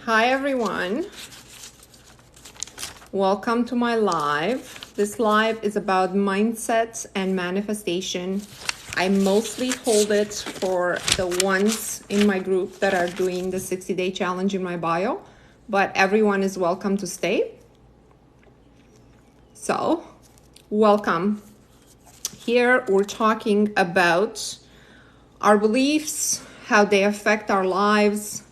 Hi everyone, welcome to my live. This live is about mindset and manifestation. I mostly hold it for the ones in my group that are doing the 60-day challenge in my bio, but everyone is welcome to stay. So, welcome. Here we're talking about our beliefs, how they affect our lives,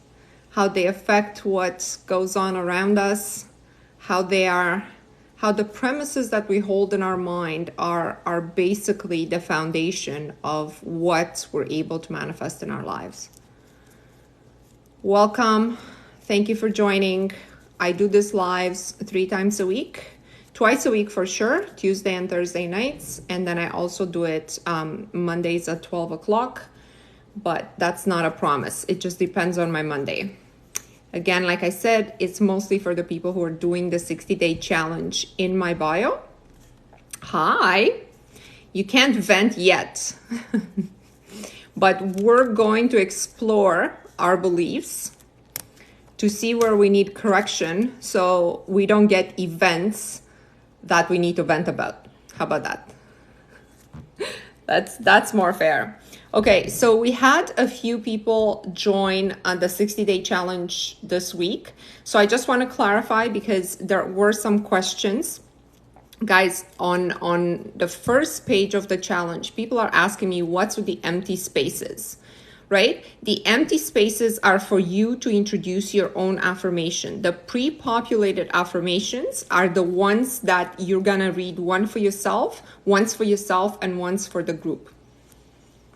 how they affect what goes on around us, how the premises that we hold in our mind are basically the foundation of what we're able to manifest in our lives. Welcome. Thank you for joining. I do this lives 3 times a week, twice a week for sure, Tuesday and Thursday nights. And then I also do it Mondays at 12 o'clock. But that's not a promise. It just depends on my Monday. Again, like I said, it's mostly for the people who are doing the 60-day challenge in my bio. Hi, you can't vent yet, but we're going to explore our beliefs to see where we need correction so we don't get events that we need to vent about. How about that? That's more fair. Okay, so we had a few people join the 60-day challenge this week. So I just want to clarify because there were some questions. Guys, on the first page of the challenge, people are asking me what's with the empty spaces, right? The empty spaces are for you to introduce your own affirmation. The pre-populated affirmations are the ones that you're gonna read, once for yourself, and once for the group.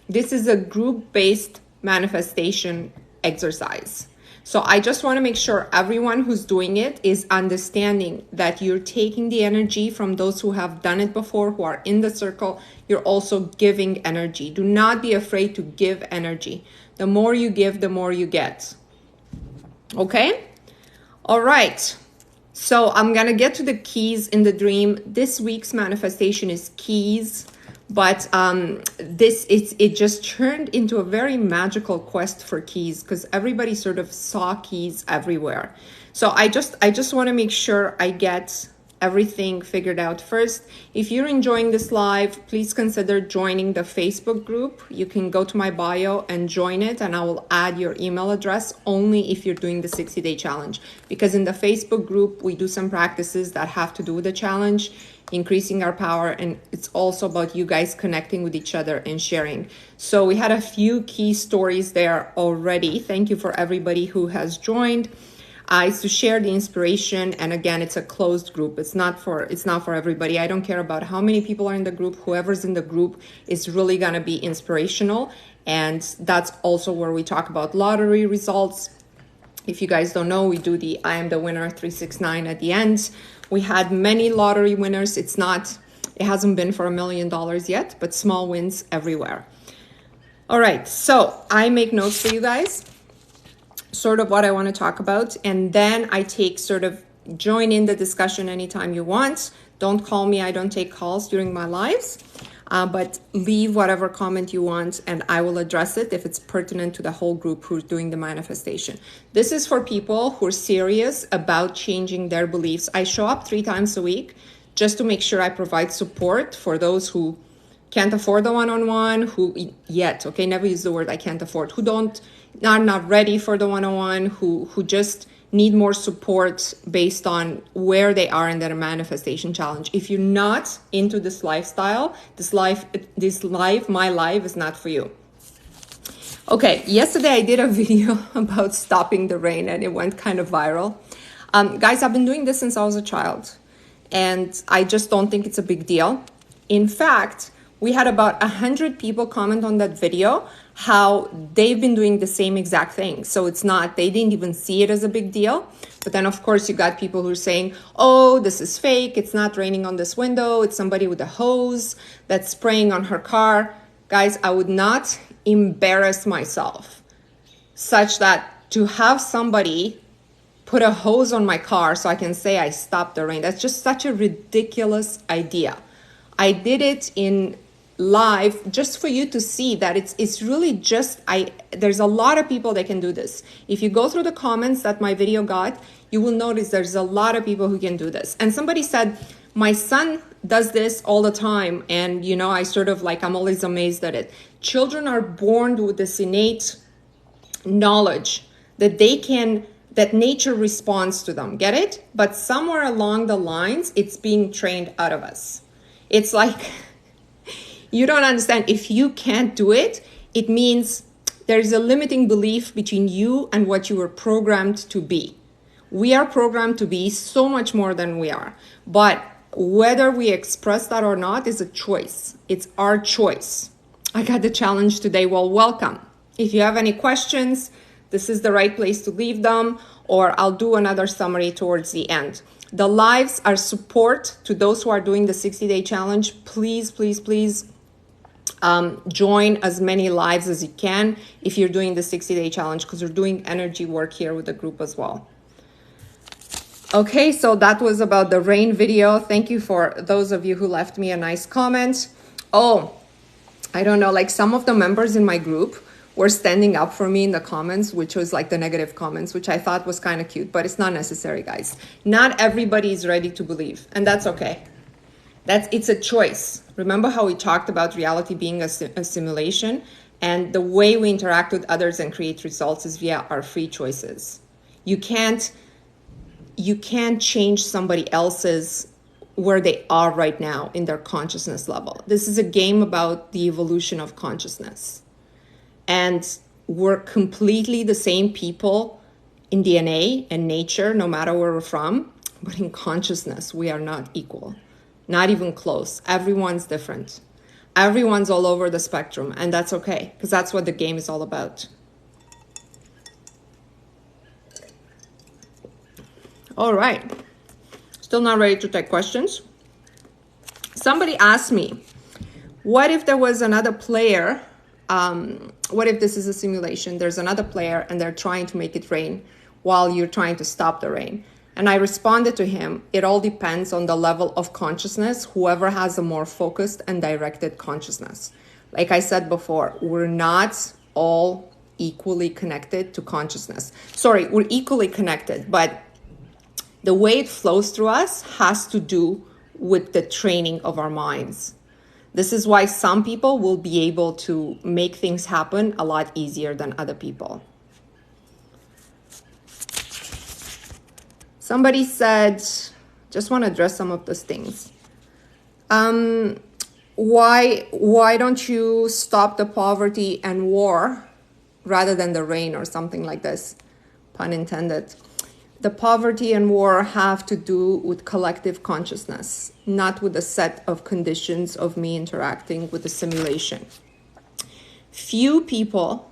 This is a group-based manifestation exercise. So I just want to make sure everyone who's doing it is understanding that you're taking the energy from those who have done it before, who are in the circle. You're also giving energy. Do not be afraid to give energy. The more you give, the more you get. Okay? All right. So I'm going to get to the keys in the dream. This week's manifestation is keys. But it just turned into a very magical quest for keys because everybody sort of saw keys everywhere. So I just want to make sure I get everything figured out first. If you're enjoying this live, please consider joining the Facebook group. You can go to my bio and join it, and I will add your email address only if you're doing the 60-day challenge. Because in the Facebook group, we do some practices that have to do with the challenge, increasing our power, and it's also about you guys connecting with each other and sharing. So we had a few key stories there already. Thank you for everybody who has joined. It's to share the inspiration, and again, it's a closed group. It's not for everybody. I don't care about how many people are in the group. Whoever's in the group is really gonna be inspirational, and that's also where we talk about lottery results. If you guys don't know, we do the I am the winner 369 at the end. We had many lottery winners. It hasn't been for $1 million yet, but small wins everywhere. All right, so I make notes for you guys, sort of what I want to talk about, and then I join in the discussion anytime you want. Don't call me, I don't take calls during my lives, but leave whatever comment you want and I will address it if it's pertinent to the whole group who's doing the manifestation. This is for people who are serious about changing their beliefs. I show up 3 times a week just to make sure I provide support for those who can't afford the one-on-one, never use the word I can't afford, who are not ready for the one-on-one, who just need more support based on where they are in their manifestation challenge. If you're not into this lifestyle, my life is not for you. Okay, yesterday I did a video about stopping the rain and it went kind of viral. Guys, I've been doing this since I was a child and I just don't think it's a big deal. In fact, we had about 100 people comment on that video how they've been doing the same exact thing. So they didn't even see it as a big deal. But then of course you got people who are saying, oh, this is fake. It's not raining on this window. It's somebody with a hose that's spraying on her car. Guys, I would not embarrass myself such that to have somebody put a hose on my car so I can say I stopped the rain. That's just such a ridiculous idea. I did it in live just for you to see that it's really just there's a lot of people that can do this. If you go through the comments that my video got, you will notice there's a lot of people who can do this. And somebody said, my son does this all the time, and you know, I sort of like, I'm always amazed at it. Children are born with this innate knowledge that that nature responds to them, get it? But somewhere along the lines, it's being trained out of us. It's like, you don't understand. If you can't do it, it means there's a limiting belief between you and what you were programmed to be. We are programmed to be so much more than we are. But whether we express that or not is a choice. It's our choice. I got the challenge today. Well, welcome. If you have any questions, this is the right place to leave them, or I'll do another summary towards the end. The lives are support to those who are doing the 60-day challenge. Please, please, please join as many lives as you can if you're doing the 60-day challenge, because we're doing energy work here with the group as well. Okay, so that was about the rain video. Thank you for those of you who left me a nice comment. Oh, I don't know, like some of the members in my group were standing up for me in the comments, which was like the negative comments, which I thought was kind of cute, but it's not necessary, guys. Not everybody is ready to believe, and that's okay. It's a choice. Remember how we talked about reality being a simulation, and the way we interact with others and create results is via our free choices. You can't change somebody else's where they are right now in their consciousness level. This is a game about the evolution of consciousness. And we're completely the same people in DNA and nature, no matter where we're from, but in consciousness, we are not equal, not even close. Everyone's different. Everyone's all over the spectrum, and that's okay, because that's what the game is all about. All right, still not ready to take questions. Somebody asked me, what if there was another player? What if this is a simulation? There's another player and they're trying to make it rain while you're trying to stop the rain. And I responded to him, it all depends on the level of consciousness, whoever has a more focused and directed consciousness. Like I said before, we're not all equally connected to consciousness. Sorry, we're equally connected, but the way it flows through us has to do with the training of our minds. This is why some people will be able to make things happen a lot easier than other people. Somebody said, just want to address some of those things. Why don't you stop the poverty and war rather than the rain or something like this? Pun intended. The poverty and war have to do with collective consciousness, not with a set of conditions of me interacting with the simulation. Few people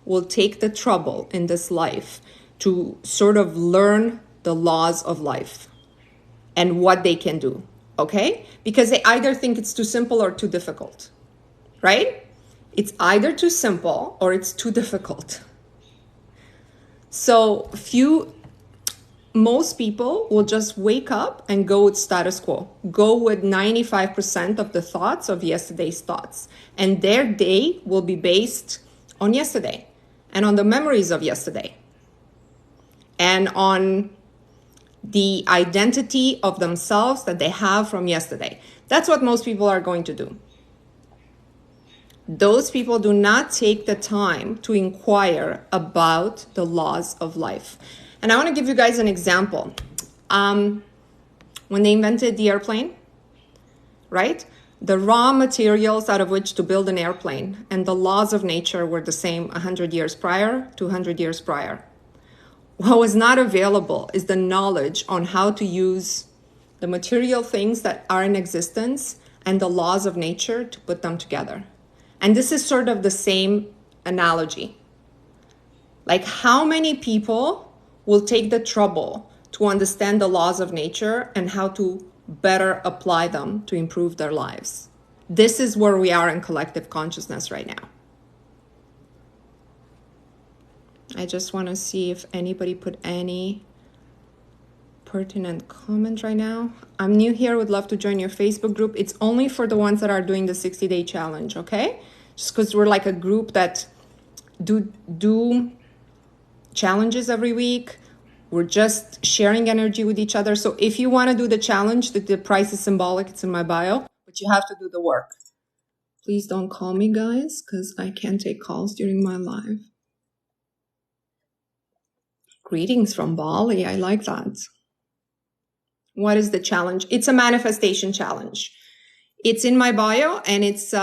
will take the trouble in this life to sort of learn the laws of life and what they can do, okay? Because they either think it's too simple or too difficult, right? It's either too simple or it's too difficult. So most people will just wake up and go with status quo, go with 95% of the thoughts of yesterday's thoughts. And their day will be based on yesterday and on the memories of yesterday and on the identity of themselves that they have from yesterday. That's what most people are going to do. Those people do not take the time to inquire about the laws of life. And I want to give you guys an example. When they invented the airplane, right? The raw materials out of which to build an airplane and the laws of nature were the same 100 years prior, 200 years prior. What was not available is the knowledge on how to use the material things that are in existence and the laws of nature to put them together. And this is sort of the same analogy. Like, how many people will take the trouble to understand the laws of nature and how to better apply them to improve their lives? This is where we are in collective consciousness right now. I just want to see if anybody put any pertinent comment right now. I'm new here, would love to join your Facebook group. It's only for the ones that are doing the 60-day challenge, okay? Just because we're like a group that do challenges every week. We're just sharing energy with each other. So if you want to do the challenge, the price is symbolic. It's in my bio, but you have to do the work. Please don't call me, guys, because I can't take calls during my live. Greetings from Bali. I like that. What is the challenge? It's a manifestation challenge. It's in my bio, and it's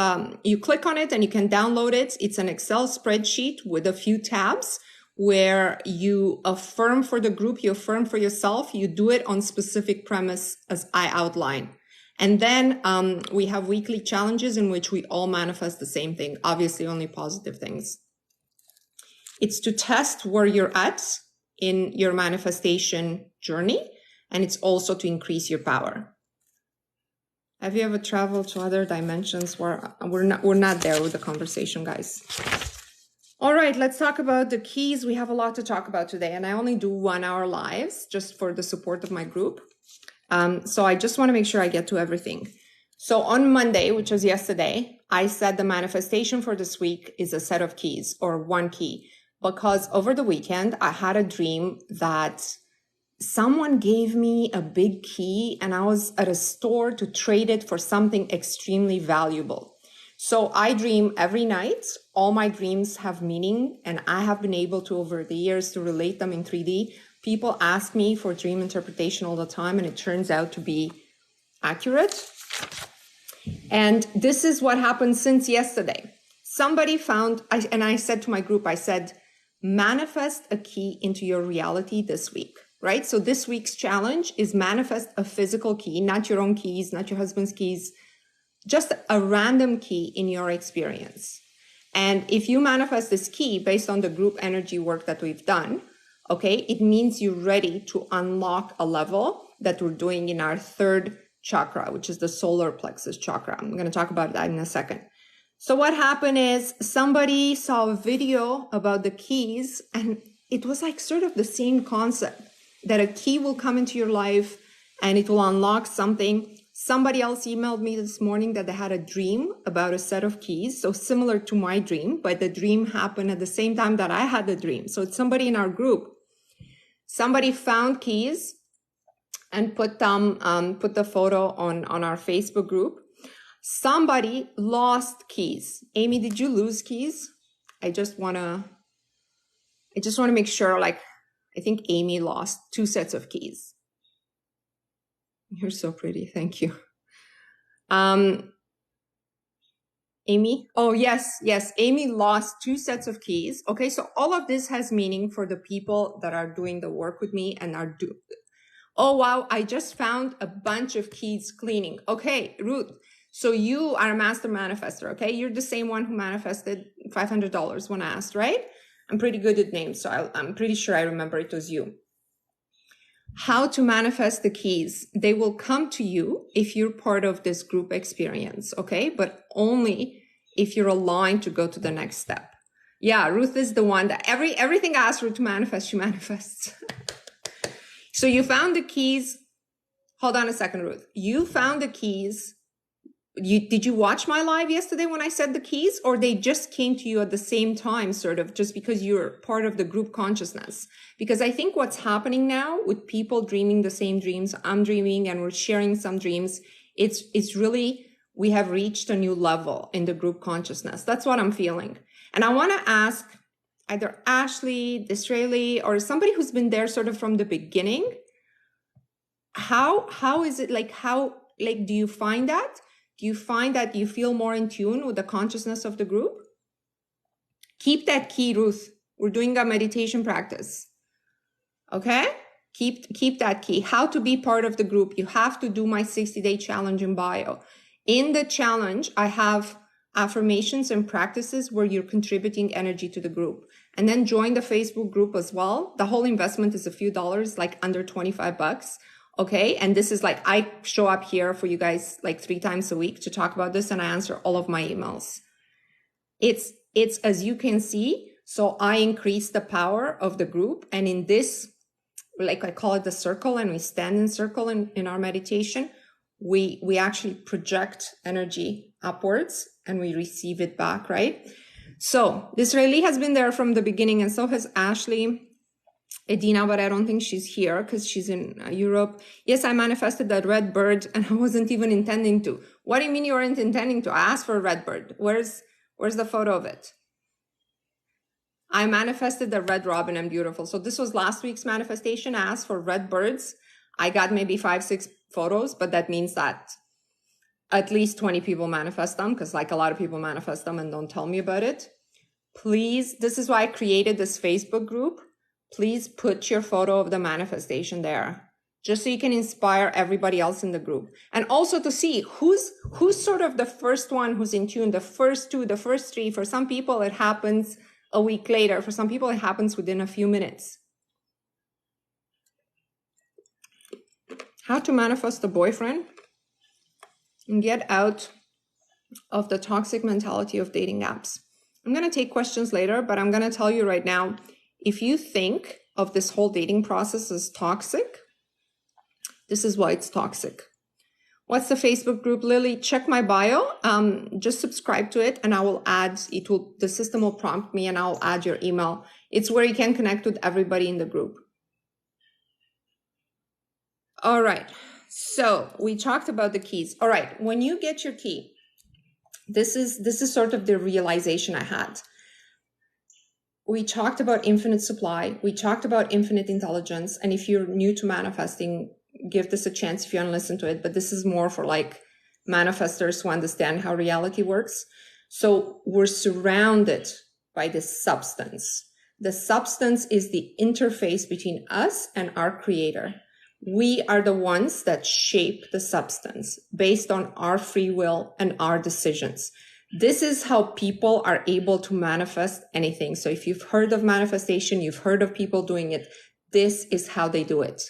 you click on it and you can download it. It's an Excel spreadsheet with a few tabs where you affirm for the group, you affirm for yourself, you do it on specific premise as I outline. And then we have weekly challenges in which we all manifest the same thing, obviously only positive things. It's to test where you're at in your manifestation journey, and it's also to increase your power. Have you ever traveled to other dimensions where we're not there with the conversation, guys? All right, let's talk about the keys. We have a lot to talk about today, and I only do 1 hour lives just for the support of my group. So I just want to make sure I get to everything. So on Monday, which was yesterday, I said the manifestation for this week is a set of keys or one key, because over the weekend, I had a dream that someone gave me a big key and I was at a store to trade it for something extremely valuable. So I dream every night. All my dreams have meaning, and I have been able to, over the years, to relate them in 3D. People ask me for dream interpretation all the time, and it turns out to be accurate. And this is what happened since yesterday. Somebody found, and I said to my group, I said, manifest a key into your reality this week, right? So this week's challenge is manifest a physical key, not your own keys, not your husband's keys, just a random key in your experience. And if you manifest this key based on the group energy work that we've done, okay, it means you're ready to unlock a level that we're doing in our third chakra, which is the solar plexus chakra. I'm going to talk about that in a second. So what happened is somebody saw a video about the keys, and it was like sort of the same concept, that a key will come into your life and it will unlock something. Somebody else emailed me this morning that they had a dream about a set of keys. So similar to my dream, but the dream happened at the same time that I had the dream. So it's somebody in our group. Somebody found keys and put the photo on our Facebook group. Somebody lost keys. Amy, did you lose keys? I just want to make sure, like, I think Amy lost 2 sets of keys. You're so pretty. Thank you. Amy? Oh, yes. Amy lost 2 sets of keys. Okay. So all of this has meaning for the people that are doing the work with me and oh, wow. I just found a bunch of keys cleaning. Okay, Ruth. So you are a master manifester. Okay. You're the same one who manifested $500 when I asked, right? I'm pretty good at names, so I'm pretty sure I remember it was you. How to manifest the keys. They will come to you if you're part of this group experience, okay? But only if you're aligned to go to the next step. Yeah, Ruth is the one that everything I asked her to manifest, she manifests. So you found the keys. Hold on a second, Ruth. You found the keys. Did you watch my live yesterday when I said the keys, or they just came to you at the same time, sort of, just because you're part of the group consciousness? Because I think what's happening now with people dreaming the same dreams I'm dreaming, and we're sharing some dreams, it's really, we have reached a new level in the group consciousness. That's what I'm feeling. And I want to ask either Ashley, Disraeli, or somebody who's been there sort of from the beginning, how is it, like, do you find that? Do you find that you feel more in tune with the consciousness of the group? Keep that key, Ruth. We're doing a meditation practice. Okay? Keep that key. How to be part of the group. You have to do my 60-day challenge in bio. In the challenge, I have affirmations and practices where you're contributing energy to the group. And then join the Facebook group as well. The whole investment is a few dollars, like under $25. Okay. And this is like, I show up here for you guys like 3 times a week to talk about this, and I answer all of my emails. It's as you can see. So I increase the power of the group. And in this like I call it the circle, and we stand in circle in our meditation, we actually project energy upwards and we receive it back, right? So Disraeli has been there from the beginning, and so has Ashley. Edina, but I don't think she's here because she's in Europe. Yes, I manifested that red bird and I wasn't even intending to. What do you mean you weren't intending to? I asked for a red bird. Where's the photo of it? I manifested the red robin and beautiful. So this was last week's manifestation. I asked for red birds. I got maybe 5-6 photos, but that means that at least 20 people manifest them, because like a lot of people manifest them and don't tell me about it. Please, this is why I created this Facebook group. Please put your photo of the manifestation there, just so you can inspire everybody else in the group. And also to see who's sort of the first one who's in tune, the first 2, the first 3. For some people, it happens a week later. For some people, it happens within a few minutes. How to manifest a boyfriend and get out of the toxic mentality of dating apps. I'm going to take questions later, but I'm going to tell you right now, if you think of this whole dating process as toxic, this is why it's toxic. What's the Facebook group, Lily? Check my bio. Just subscribe to it and I will add, the system will prompt me and I'll add your email. It's where you can connect with everybody in the group. All right. So we talked about the keys. All right. When you get your key, this is sort of the realization I had. We talked about infinite supply. We talked about infinite intelligence. And if you're new to manifesting, give this a chance if you haven't listened to it. But this is more for like manifestors who understand how reality works. So we're surrounded by this substance. The substance is the interface between us and our creator. We are the ones that shape the substance based on our free will and our decisions. This is how people are able to manifest anything. So if you've heard of manifestation, you've heard of people doing it, this is how they do it.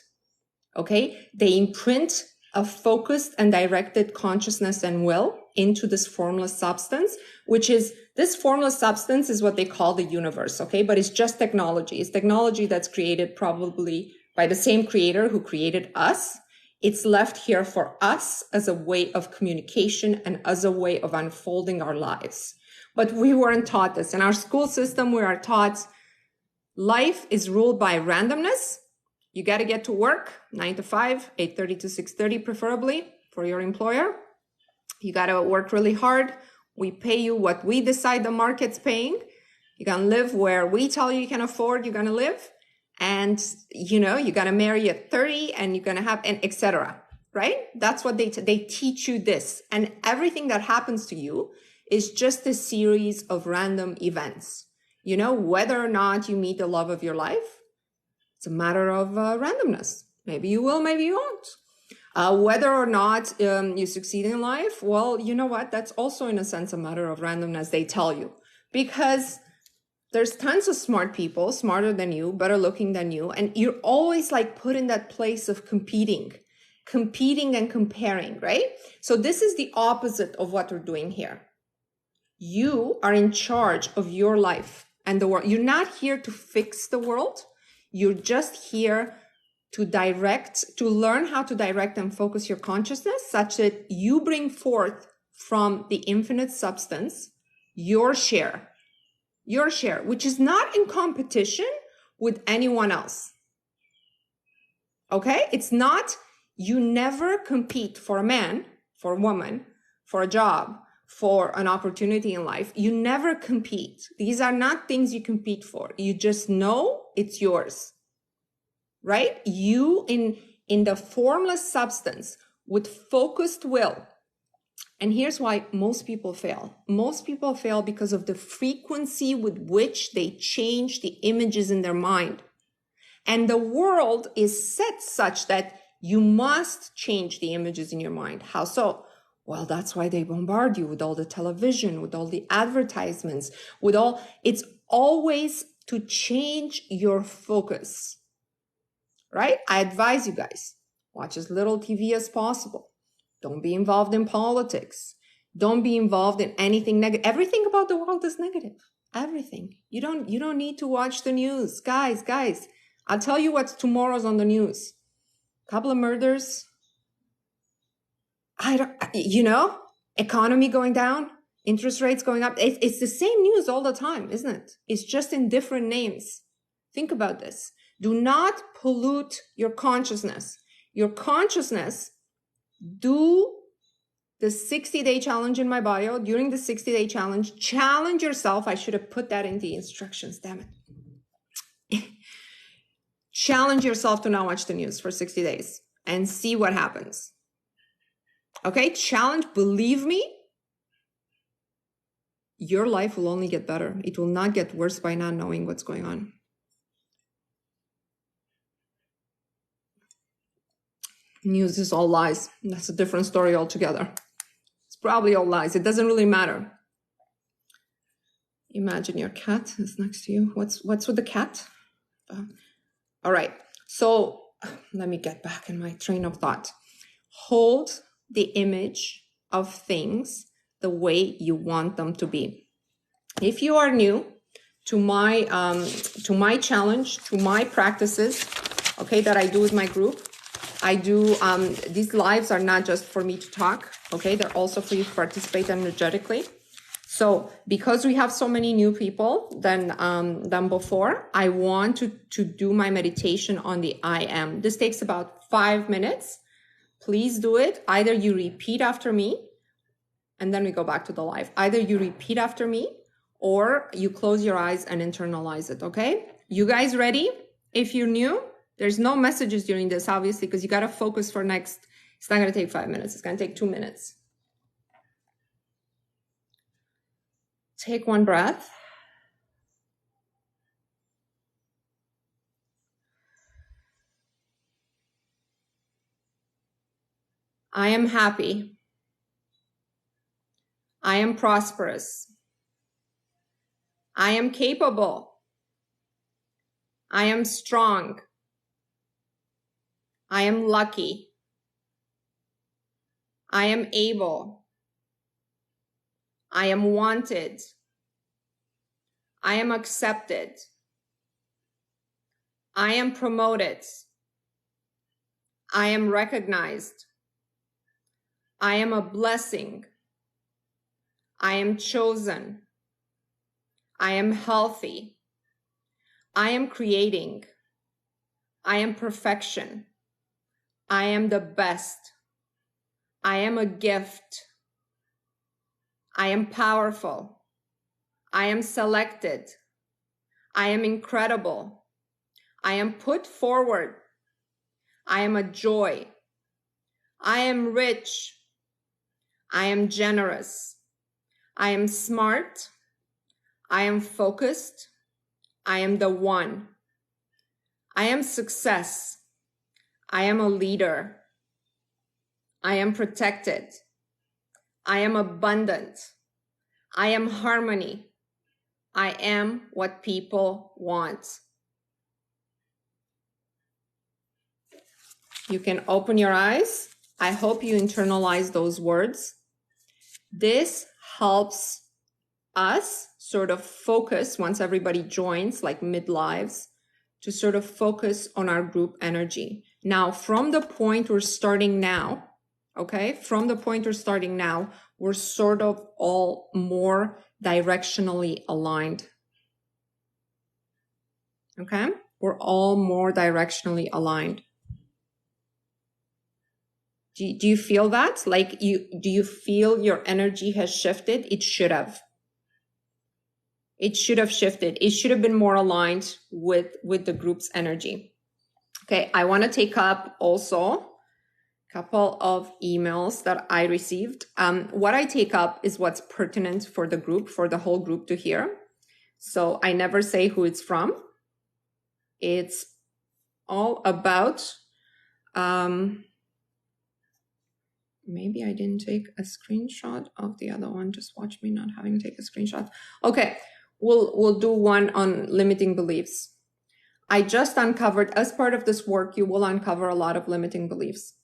Okay? They imprint a focused and directed consciousness and will into this formless substance, which is, this formless substance is what they call the universe. Okay? But it's just technology. It's technology that's created probably by the same creator who created us. It's left here for us as a way of communication and as a way of unfolding our lives. But we weren't taught this. In our school system, we are taught life is ruled by randomness. You got to get to work 9 to 5, 8:30 to 6:30, preferably for your employer. You got to work really hard. We pay you what we decide the market's paying. You're going to live where we tell you can afford, you're going to live. And, you know, you're going to marry at 30 and you're going to have, and etc. Right? That's what they teach you this. And everything that happens to you is just a series of random events. You know, whether or not you meet the love of your life, it's a matter of randomness. Maybe you will, maybe you won't. Whether or not you succeed in life, well, you know what? That's also in a sense a matter of randomness, they tell you. Because there's tons of smart people, smarter than you, better looking than you, and you're always like put in that place of competing and comparing, right? So this is the opposite of what we're doing here. You are in charge of your life and the world. You're not here to fix the world. You're just here to learn how to direct and focus your consciousness such that you bring forth from the infinite substance your share, which is not in competition with anyone else. Okay? It's not, you never compete for a man, for a woman, for a job, for an opportunity in life. You never compete. These are not things you compete for. You just know it's yours. Right? You in the formless substance with focused will. And here's why most people fail. Most people fail because of the frequency with which they change the images in their mind. And the world is set such that you must change the images in your mind. How so? Well, that's why they bombard you with all the television, with all the advertisements, it's always to change your focus. Right? I advise you guys, watch as little TV as possible. Don't be involved in politics. Don't be involved in anything negative. Everything about the world is negative. Everything. You don't need to watch the news. Guys, I'll tell you what's tomorrow's on the news. Couple of murders. Economy going down, interest rates going up. It's the same news all the time, isn't it? It's just in different names. Think about this. Do not pollute your consciousness. Your consciousness, do the 60-day challenge in my bio. During the 60-day challenge, challenge yourself. I should have put that in the instructions, damn it. Challenge yourself to not watch the news for 60 days and see what happens. Okay, challenge, believe me, your life will only get better. It will not get worse by not knowing what's going on. News is all lies. That's a different story altogether. It's probably all lies. It doesn't really matter. Imagine your cat is next to you. What's with the cat? All right. So let me get back in my train of thought. Hold the image of things the way you want them to be. If you are new to my challenge, to my practices, okay, that I do with my group, I do, these lives are not just for me to talk, okay, they're also for you to participate energetically. So because we have so many new people than before, I want to do my meditation on the I am. This takes about 5 minutes. Please do it. Either you repeat after me, and then we go back to the live. Either you repeat after me, or you close your eyes and internalize it, okay? You guys ready? If you're new, there's no messages during this, obviously, because you got to focus for next. It's not going to take 5 minutes. It's going to take 2 minutes. Take one breath. I am happy. I am prosperous. I am capable. I am strong. I am lucky. I am able. I am wanted. I am accepted. I am promoted. I am recognized. I am a blessing. I am chosen. I am healthy. I am creating. I am perfection. I am the best. I am a gift. I am powerful. I am selected. I am incredible. I am put forward. I am a joy. I am rich. I am generous. I am smart. I am focused. I am the one. I am success. I am a leader. I am protected. I am abundant. I am harmony. I am what people want. You can open your eyes. I hope you internalize those words. This helps us sort of focus once everybody joins, like mid-lives, to sort of focus on our group energy. Now, from the point we're starting now, okay, from the point we're starting now, we're sort of all more directionally aligned. Okay, we're all more directionally aligned. Do you feel that? Like do you feel your energy has shifted? It should have. It should have shifted. It should have been more aligned with the group's energy. Okay, I want to take up also a couple of emails that I received. What I take up is what's pertinent for the group, for the whole group to hear. So I never say who it's from. It's all about, maybe I didn't take a screenshot of the other one. Just watch me not having to take a screenshot. Okay, we'll do one on limiting beliefs. I just uncovered, as part of this work, you will uncover a lot of limiting beliefs.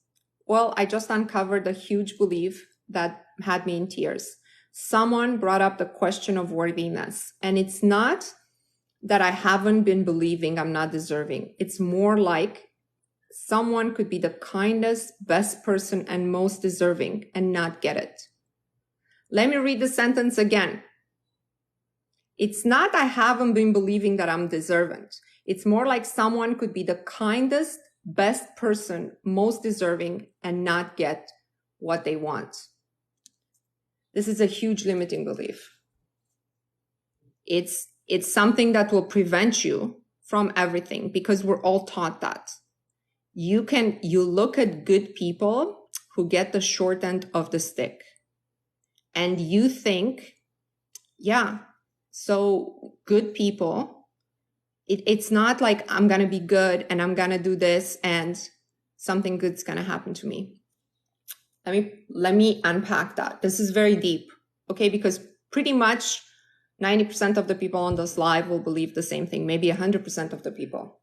Well, I just uncovered a huge belief that had me in tears. Someone brought up the question of worthiness, and it's not that I haven't been believing I'm not deserving. It's more like someone could be the kindest, best person and most deserving and not get it. Let me read the sentence again. It's not I haven't been believing that I'm deserving. It's more like someone could be the kindest, best person, most deserving, and not get what they want. This is a huge limiting belief. It's something that will prevent you from everything, because we're all taught that. You look at good people who get the short end of the stick, and you think, yeah, so good people, it's not like I'm going to be good and I'm going to do this and something good's going to happen to me. Let me unpack that. This is very deep, okay? Because pretty much 90% of the people on this live will believe the same thing, maybe 100% of the people.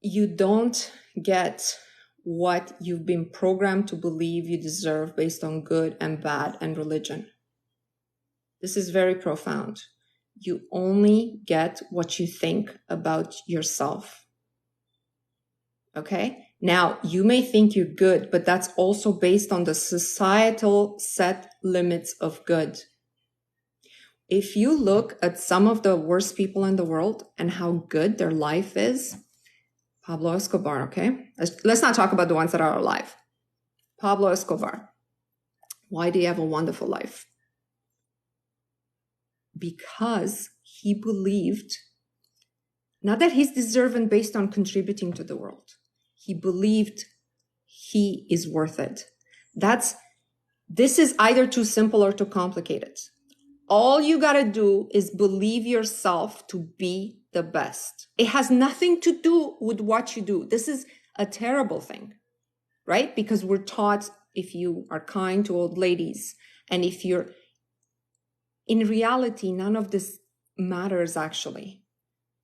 You don't get what you've been programmed to believe you deserve based on good and bad and religion. This is very profound. You only get what you think about yourself. Okay? Now, you may think you're good, but that's also based on the societal set limits of good. If you look at some of the worst people in the world and how good their life is, Pablo Escobar, okay? Let's not talk about the ones that are alive. Pablo Escobar. Why do you have a wonderful life? Because he believed, not that he's deserving based on contributing to the world. He believed he is worth it. This is either too simple or too complicated. All you gotta do is believe yourself to be the best. It has nothing to do with what you do. This is a terrible thing, right? Because we're taught if you are kind to old ladies, and if you're, in reality, none of this matters actually.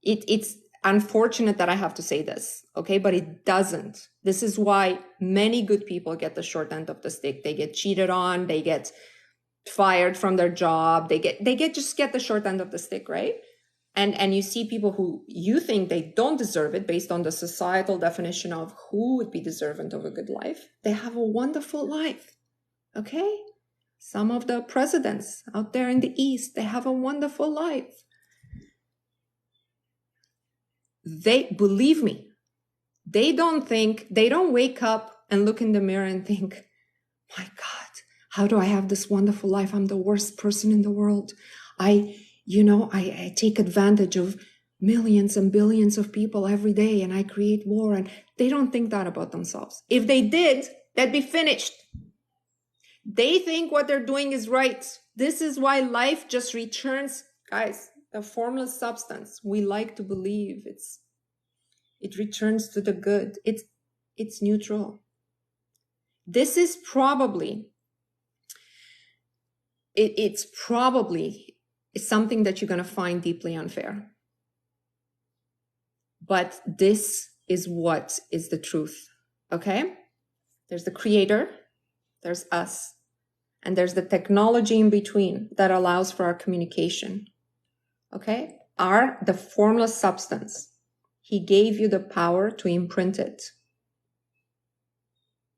It's unfortunate that I have to say this, okay? But it doesn't. This is why many good people get the short end of the stick. They get cheated on, they get fired from their job, they get the short end of the stick, right? And you see people who you think they don't deserve it based on the societal definition of who would be deserving of a good life. They have a wonderful life, okay? Some of the presidents out there in the East, they have a wonderful life. Believe me, they don't wake up and look in the mirror and think, my God, how do I have this wonderful life? I'm the worst person in the world. I take advantage of millions and billions of people every day and I create war. And they don't think that about themselves. If they did, they'd be finished. They think what they're doing is right. This is why life just returns, guys, the formless substance. We like to believe it returns to the good. It's neutral. This is probably, it's something that you're going to find deeply unfair. But this is what is the truth, okay? There's the creator, there's us, and there's the technology in between that allows for our communication, okay? The formless substance. He gave you the power to imprint it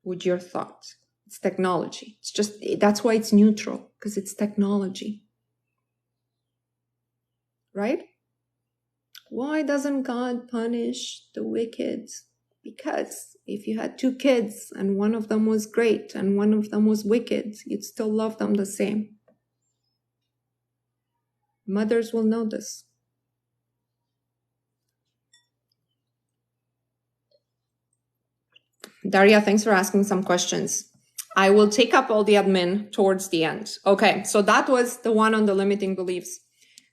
with your thought. It's technology. That's why it's neutral, because it's technology. Right? Why doesn't God punish the wicked? Because if you had two kids and one of them was great and one of them was wicked, you'd still love them the same. Mothers will know this. Daria, thanks for asking some questions. I will take up all the admin towards the end. Okay, so that was the one on the limiting beliefs.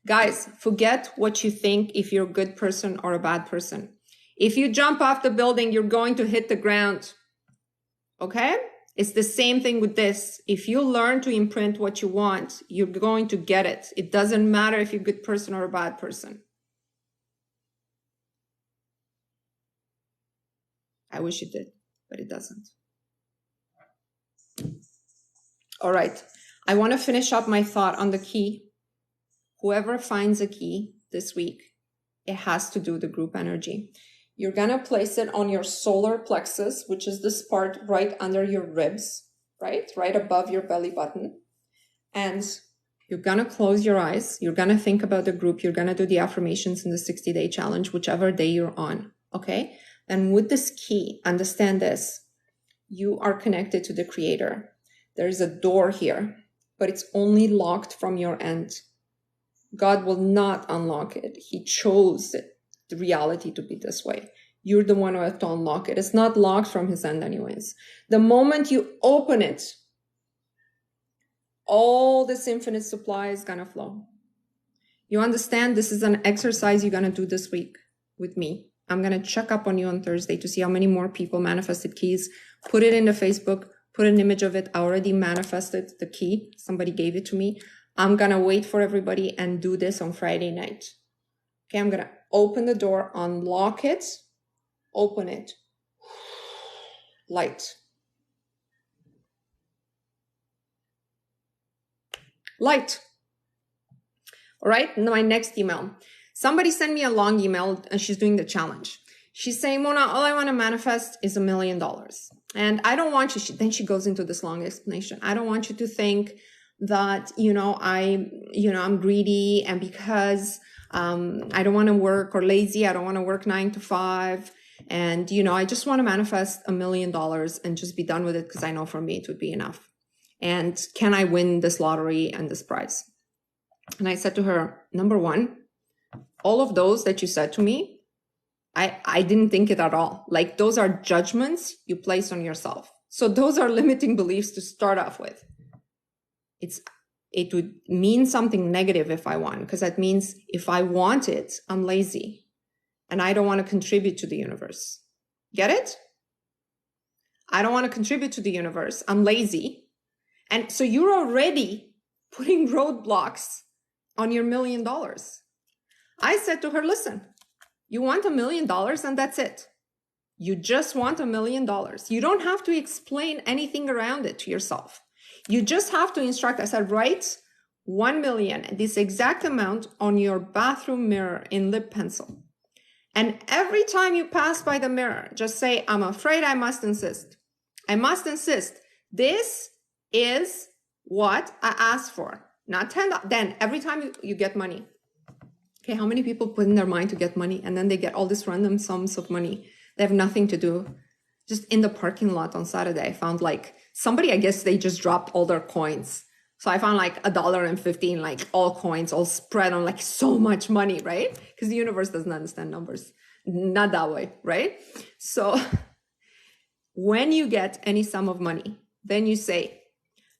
Guys, forget what you think if you're a good person or a bad person. If you jump off the building, you're going to hit the ground. Okay? It's the same thing with this. If you learn to imprint what you want, you're going to get it. It doesn't matter if you're a good person or a bad person. I wish it did, but it doesn't. All right. I want to finish up my thought on the key. whoever finds a key this week, it has to do the group energy. You're going to place it on your solar plexus, which is this part right under your ribs, right above your belly button. And you're going to close your eyes. You're going to think about the group. You're going to do the affirmations in the 60-day challenge, whichever day you're on. Okay. And with this key, understand this. You are connected to the creator. There's a door here, but it's only locked from your end. God will not unlock it. He chose the reality to be this way. You're the one who has to unlock it. It's not locked from his end anyways. The moment you open it, all this infinite supply is going to flow. You understand this is an exercise you're going to do this week with me. I'm going to check up on you on Thursday to see how many more people manifested keys. Put it in the Facebook, put an image of it. I already manifested the key. Somebody gave it to me. I'm going to wait for everybody and do this on Friday night. Okay, I'm going to open the door, unlock it, open it. Light. Light. All right, my next email. Somebody sent me a long email and she's doing the challenge. She's saying, Mona, all I want to manifest is $1 million. And I don't want you, then she goes into this long explanation. I don't want you to think that, I'm greedy and because, I don't want to work or lazy. I don't want to work 9 to 5. And, I just want to manifest $1 million and just be done with it because I know for me it would be enough. And can I win this lottery and this prize? And I said to her, number one, all of those that you said to me, I didn't think it at all. Like those are judgments you place on yourself. So those are limiting beliefs to start off with. It would mean something negative if I won, because that means if I want it, I'm lazy and I don't want to contribute to the universe. Get it? I don't want to contribute to the universe. I'm lazy. And so you're already putting roadblocks on your $1 million. I said to her, listen, you want $1 million and that's it. You just want $1 million. You don't have to explain anything around it to yourself. You just have to instruct. I said, write 1 million, this exact amount on your bathroom mirror in lip pencil. And every time you pass by the mirror, just say, I'm afraid I must insist. I must insist. This is what I asked for. Not 10. Then every time you get money. Okay, how many people put in their mind to get money and then they get all these random sums of money? They have nothing to do. Just in the parking lot on Saturday, I found like somebody, I guess they just dropped all their coins. So I found like $1.15, like all coins, all spread on like so much money, right? Because the universe doesn't understand numbers. Not that way, right? So when you get any sum of money, then you say,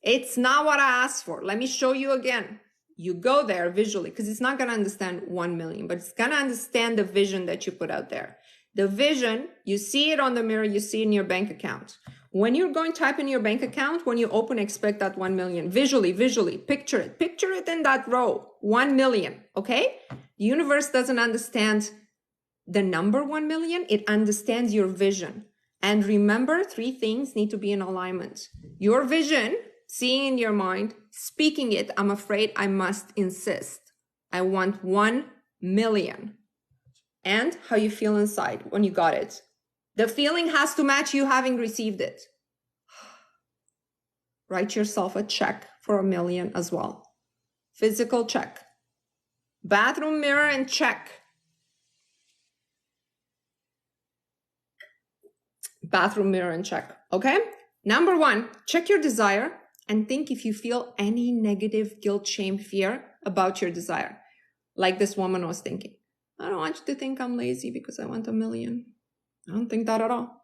it's not what I asked for. Let me show you again. You go there visually because it's not going to understand 1 million, but it's going to understand the vision that you put out there. The vision, you see it on the mirror, you see it in your bank account. When you're going to type in your bank account, when you open, expect that 1 million. Visually, picture it in that row, 1 million, okay? The universe doesn't understand the number 1 million. It understands your vision. And remember, 3 things need to be in alignment. Your vision, seeing in your mind, speaking it, I'm afraid I must insist. I want 1 million. And how you feel inside when you got it. The feeling has to match you having received it. Write yourself a check for 1 million as well. Physical check. Bathroom mirror and check. Bathroom mirror and check. Okay? Number 1, check your desire and think if you feel any negative guilt, shame, fear about your desire. Like this woman was thinking. I don't want you to think I'm lazy because I want 1 million. I don't think that at all.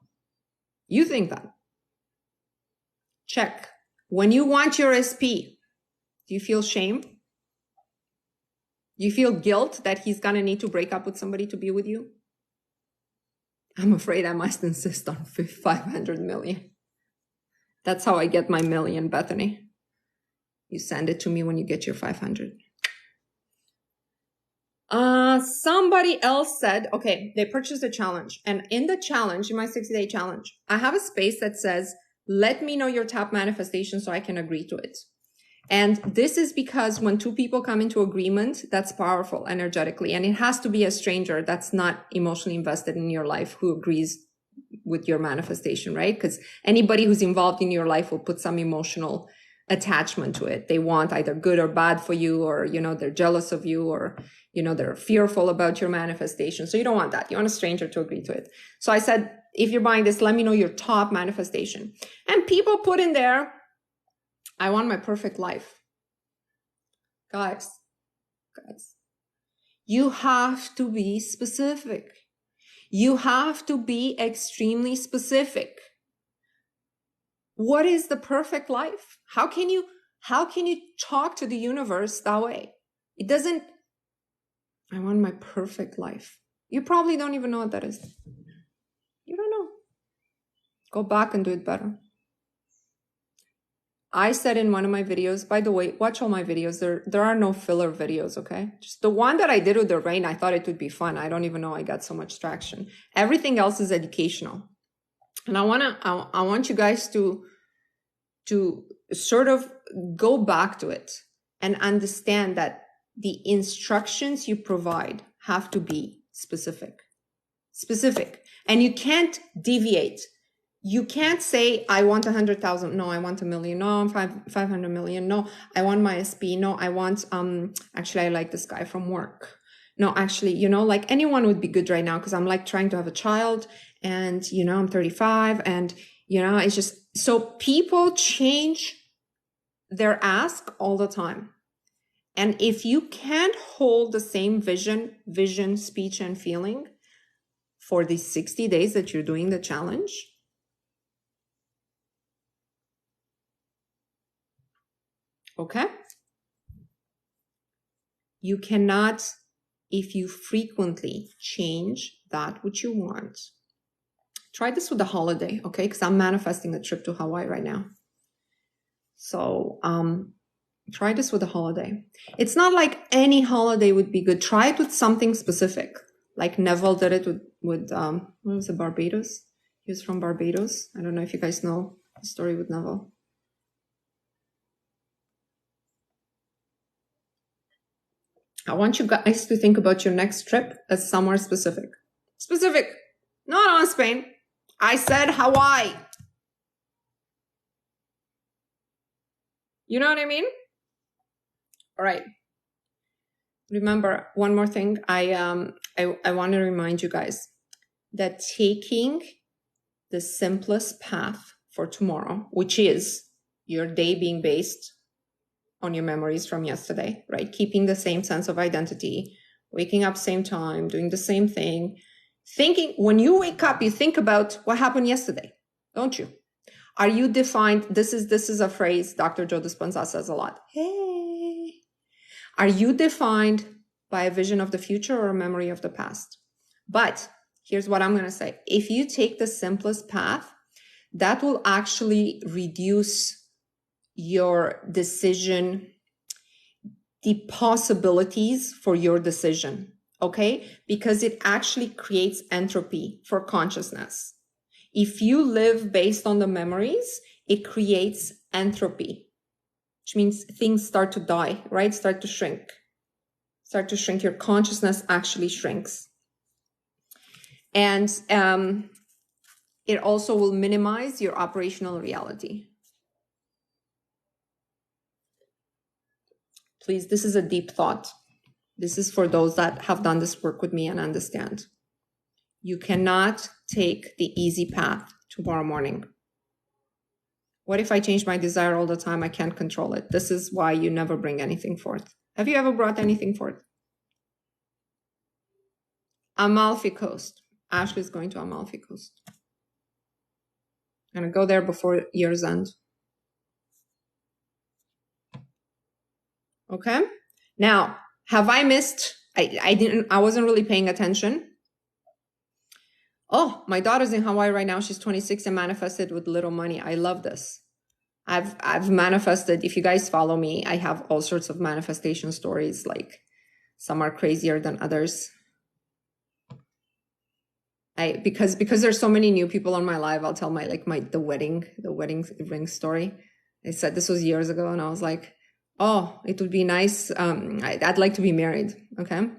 You think that. Check. When you want your SP, do you feel shame? Do you feel guilt that he's going to need to break up with somebody to be with you? I'm afraid I must insist on 500 million. That's how I get my million, Bethany. You send it to me when you get your 500. Somebody else said, okay, they purchased a challenge. And in the challenge, in my 60-day challenge, I have a space that says, let me know your top manifestation so I can agree to it. And this is because when two people come into agreement, that's powerful energetically. And it has to be a stranger that's not emotionally invested in your life who agrees with your manifestation, right? Because anybody who's involved in your life will put some emotional attachment to it. They want either good or bad for you, or, they're jealous of you, or, they're fearful about your manifestation. So you don't want that. You want a stranger to agree to it. So I said, if you're buying this, let me know your top manifestation. And people put in there, I want my perfect life. Guys, you have to be specific. You have to be extremely specific. What is the perfect life? How can you talk to the universe that way? It doesn't, I want my perfect life. You probably don't even know what that is. You don't know. Go back and do it better. I said in one of my videos, by the way, watch all my videos. There are no filler videos, okay? Just the one that I did with the rain, I thought it would be fun. I don't even know I got so much traction. Everything else is educational. And I want you guys to sort of go back to it and understand that the instructions you provide have to be specific. And you can't deviate. You can't say, I want 100,000. No, I want 1 million. No, I'm 500 million. No, I want my SP. No, I want, actually, I like this guy from work. No, actually, like anyone would be good right now because I'm like trying to have a child and, I'm 35 and, it's just, so people change their ask all the time. And if you can't hold the same vision, speech, and feeling for these 60 days that you're doing the challenge, okay? You cannot, if you frequently change that which you want. Try this with the holiday, okay? Because I'm manifesting a trip to Hawaii right now. So try this with a holiday. It's not like any holiday would be good. Try it with something specific. Like Neville did it with what was it, Barbados? He was from Barbados. I don't know if you guys know the story with Neville. I want you guys to think about your next trip as somewhere specific. Specific. Not on Spain. I said Hawaii. You know what I mean? All right. Remember, one more thing. I want to remind you guys that taking the simplest path for tomorrow, which is your day being based on your memories from yesterday, right? Keeping the same sense of identity, waking up same time, doing the same thing. Thinking, when you wake up, you think about what happened yesterday, don't you? Are you defined? This is a phrase Dr. Joe Dispenza says a lot. Hey, are you defined by a vision of the future or a memory of the past? But here's what I'm going to say. If you take the simplest path, that will actually reduce your decision, the possibilities for your decision, okay? Because it actually creates entropy for consciousness. If you live based on the memories, it creates entropy, which means things start to die, right? Start to shrink. Your consciousness actually shrinks. And it also will minimize your operational reality. Please, this is a deep thought. This is for those that have done this work with me and understand. You cannot take the easy path tomorrow morning. What if I change my desire all the time? I can't control it. This is why you never bring anything forth. Have you ever brought anything forth? Amalfi Coast. Ashley's going to Amalfi Coast. I'm going to go there before year's end. Okay. Now, have I missed? I wasn't really paying attention. Oh, my daughter's in Hawaii right now. She's 26 and manifested with little money. I love this. I've manifested. If you guys follow me, I have all sorts of manifestation stories. Like some are crazier than others. Because there's so many new people on my live, I'll tell the wedding ring story. I said this was years ago, and I was like, Oh, it would be nice. I'd like to be married. Okay.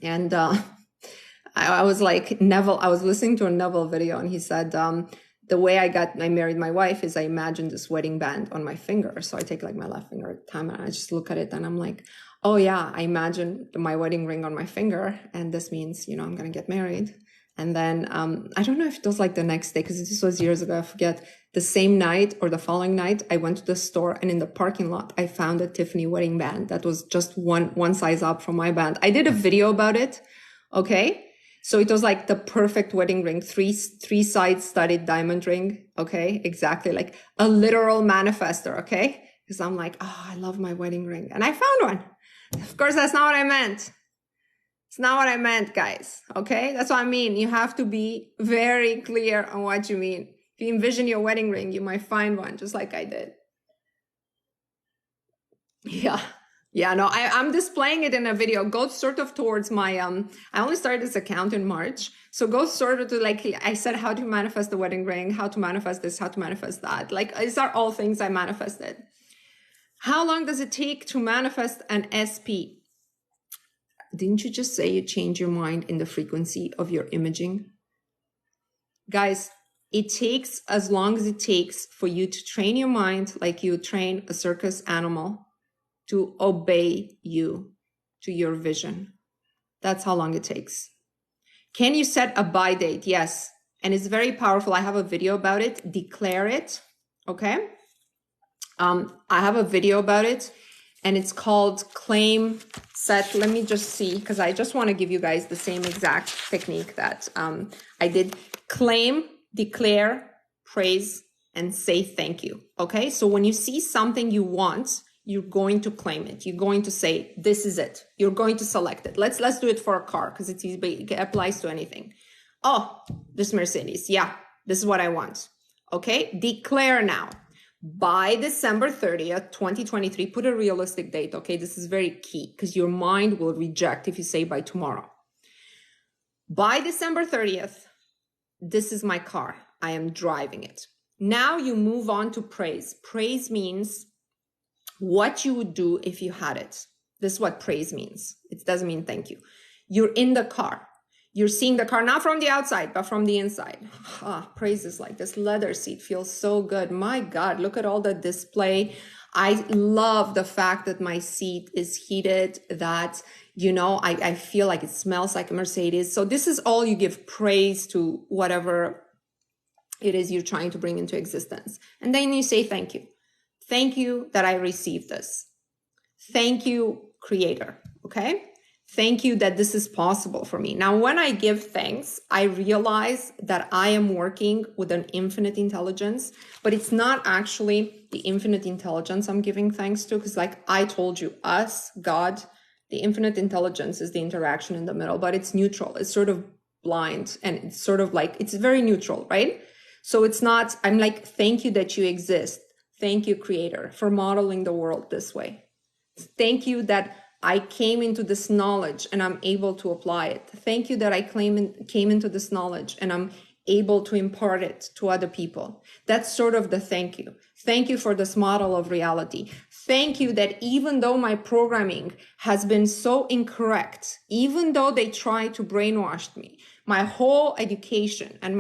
And I was like, Neville, I was listening to a Neville video and he said, the way I married my wife is I imagined this wedding band on my finger. So I take like my left finger at the time and I just look at it and I'm like, oh yeah, I imagine my wedding ring on my finger. And this means, you know, I'm going to get married. And then, I don't know if it was like the next day, because this was years ago, I forget. The same night or the following night, I went to the store and in the parking lot, I found a Tiffany wedding band that was just one size up from my band. I did a video about it. Okay. So it was like the perfect wedding ring, three side studded diamond ring. Okay. Exactly. Like a literal manifester. Okay. Because I'm like, oh, I love my wedding ring. And I found one. Of course, that's not what I meant. It's not what I meant, guys. Okay. That's what I mean. You have to be very clear on what you mean. If you envision your wedding ring, you might find one just like I did. Yeah. Yeah, no, I'm displaying it in a video. Go sort of towards my, I only started this account in March. So go sort of to like, I said, how to manifest the wedding ring, how to manifest this, how to manifest that. Like, these are all things I manifested. How long does it take to manifest an SP? Didn't you just say you change your mind in the frequency of your imaging? Guys, it takes as long as it takes for you to train your mind like you train a circus animal to obey you to your vision. That's how long it takes. Can you set a buy date? Yes. And it's very powerful. I have a video about it. Declare it. Okay. I have a video about it and it's called claim set. Let me just see, because I just want to give you guys the same exact technique that I did. Claim, declare, praise, and say thank you. Okay. So when you see something you want, you're going to claim it. You're going to say, this is it. You're going to select it. Let's do it for a car because it's easy, it applies to anything. Oh, this Mercedes. Yeah, this is what I want. Okay. Declare now. By December 30th, 2023, put a realistic date. Okay. This is very key because your mind will reject if you say by tomorrow. By December 30th, this is my car. I am driving it. Now you move on to praise. Praise means what you would do if you had it. This is what praise means. It doesn't mean thank you. You're in the car. You're seeing the car, not from the outside, but from the inside. Praise is like this leather seat feels so good. My God, look at all the display. I love the fact that my seat is heated, that, you know, I feel like it smells like a Mercedes. So this is all you give praise to whatever it is you're trying to bring into existence. And then you say thank you. Thank you that I received this. Thank you, Creator. Okay. Thank you that this is possible for me. Now, when I give thanks, I realize that I am working with an infinite intelligence, but it's not actually the infinite intelligence I'm giving thanks to. Because like I told you, us, God, the infinite intelligence is the interaction in the middle, but it's neutral. It's sort of blind and it's sort of like, it's very neutral, right? So it's not, I'm like, thank you that you exist. Thank you, Creator, for modeling the world this way. Thank you that I came into this knowledge and I'm able to apply it. Thank you that I came into this knowledge and I'm able to impart it to other people. That's sort of the thank you. Thank you for this model of reality. Thank you that even though my programming has been so incorrect, even though they try to brainwash me, my whole education and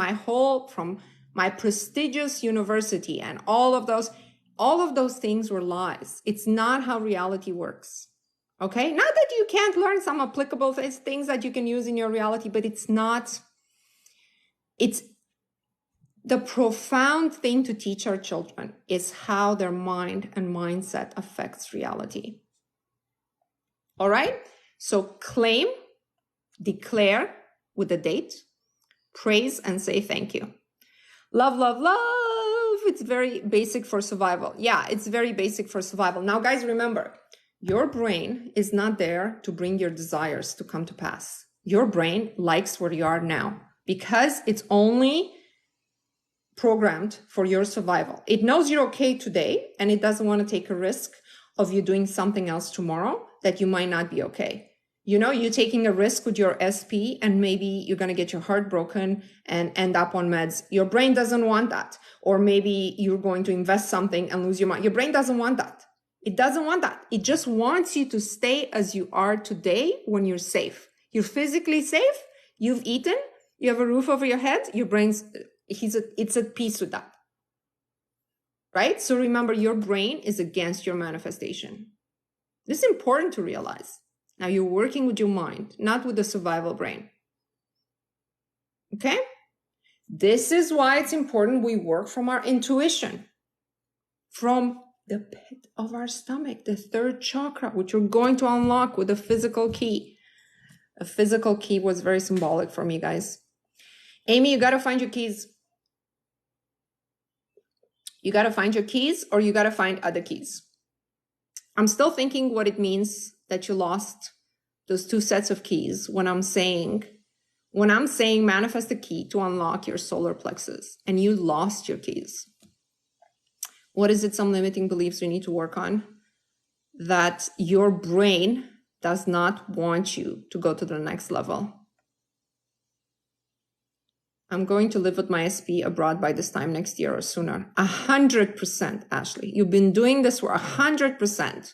from my prestigious university and all of those things were lies. It's not how reality works. Okay. Not that you can't learn some applicable things that you can use in your reality, but it's the profound thing to teach our children is how their mind and mindset affects reality. All right. So claim, declare with a date, praise, and say thank you. Love, love, love. It's very basic for survival. Yeah, it's very basic for survival. Now, guys, remember, your brain is not there to bring your desires to come to pass. Your brain likes where you are now because it's only programmed for your survival. It knows you're okay today and it doesn't want to take a risk of you doing something else tomorrow that you might not be okay. You know, you're taking a risk with your SP and maybe you're going to get your heart broken and end up on meds. Your brain doesn't want that. Or maybe you're going to invest something and lose your mind. Your brain doesn't want that. It doesn't want that. It just wants you to stay as you are today when you're safe. You're physically safe. You've eaten. You have a roof over your head. Your brain's, it's at peace with that. Right? So remember, your brain is against your manifestation. This is important to realize. Now you're working with your mind, not with the survival brain. Okay? This is why it's important we work from our intuition, from the pit of our stomach, the third chakra, which you're going to unlock with a physical key. A physical key was very symbolic for me, guys. Amy, you got to find your keys. You got to find your keys, or you got to find other keys. I'm still thinking what it means that you lost those 2 sets of keys when I'm saying manifest a key to unlock your solar plexus and you lost your keys. What is it? Some limiting beliefs we need to work on, that your brain does not want you to go to the next level. I'm going to live with my SP abroad by this time next year or sooner. 100%, Ashley. You've been doing this for 100%.